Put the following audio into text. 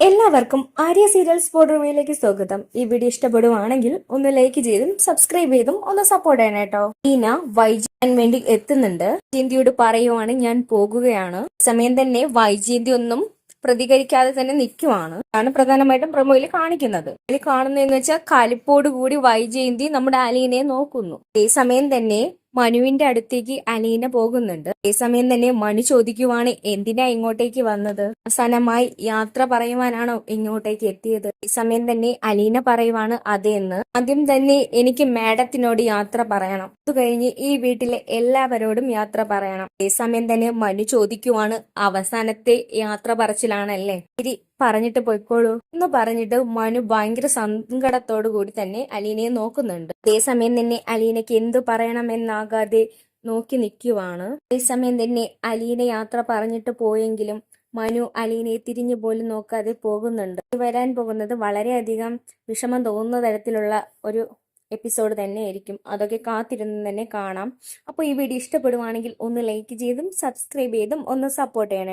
എല്ലാവർക്കും Arya serial spot റിവ്യൂയിലേക്ക് സ്വാഗതം. ഈ വീഡിയോ ഇഷ്ടപ്പെടുവാണെങ്കിൽ ഒന്ന് ലൈക്ക് ചെയ്തും സബ്സ്ക്രൈബ് ചെയ്തും ഒന്ന് സപ്പോർട്ട് ചെയ്യണം കേട്ടോ. ഈന വൈജയന്തിക്ക് വേണ്ടി എത്തുന്നുണ്ട്. വൈജയന്തിയോട് പറയുവാണ് ഞാൻ പോകുകയാണ്. സമയം തന്നെ വൈജയന്തി ഒന്നും പ്രതികരിക്കാതെ തന്നെ നിൽക്കുവാണ്. ആണ് പ്രധാനമായിട്ടും പ്രൊമോയിൽ കാണിക്കുന്നത്. അതിൽ കാണുന്നതെന്ന് വെച്ചാൽ കലിപ്പോട് കൂടി വൈജയന്തി നമ്മുടെ അലീനയെ നോക്കുന്നു. ഈ സമയം തന്നെ മനുവിന്റെ അടുത്തേക്ക് അലീന പോകുന്നുണ്ട്. അതേസമയം തന്നെ മനു ചോദിക്കുവാണ് എന്തിനാ ഇങ്ങോട്ടേക്ക് വന്നത്, അവസാനമായി യാത്ര പറയുവാനാണോ ഇങ്ങോട്ടേക്ക് എത്തിയത്. ഈ സമയം തന്നെ അലീന പറയുവാണ് അതെന്ന്. ആദ്യം തന്നെ എനിക്ക് മാഡത്തിനോട് യാത്ര പറയണം, അത് കഴിഞ്ഞ് ഈ വീട്ടിലെ എല്ലാവരോടും യാത്ര പറയണം. അതേസമയം തന്നെ മനു ചോദിക്കുവാണ് അവസാനത്തെ യാത്ര പറച്ചിലാണല്ലേ, ശരി പറഞ്ഞിട്ട് പോയിക്കോളൂ എന്ന് പറഞ്ഞിട്ട് മനു ഭയങ്കര സങ്കടത്തോടു കൂടി തന്നെ അലീനയെ നോക്കുന്നുണ്ട്. അതേസമയം തന്നെ അലീനയ്ക്ക് എന്തു പറയണമെന്നാകാതെ നോക്കി നിൽക്കുവാണ്. അതേസമയം തന്നെ അലീന യാത്ര പറഞ്ഞിട്ട് പോയെങ്കിലും മനു അലീനയെ തിരിഞ്ഞു പോലും നോക്കാതെ പോകുന്നുണ്ട്. വരാൻ പോകുന്നത് വളരെയധികം വിഷമം തോന്നുന്ന തരത്തിലുള്ള ഒരു എപ്പിസോഡ് തന്നെ ആയിരിക്കും. അതൊക്കെ കാത്തിരുന്ന് തന്നെ കാണാം. അപ്പോൾ ഈ വീഡിയോ ഇഷ്ടപ്പെടുവാണെങ്കിൽ ഒന്ന് ലൈക്ക് ചെയ്തും സബ്സ്ക്രൈബ് ചെയ്തും ഒന്ന് സപ്പോർട്ട് ചെയ്യണേ.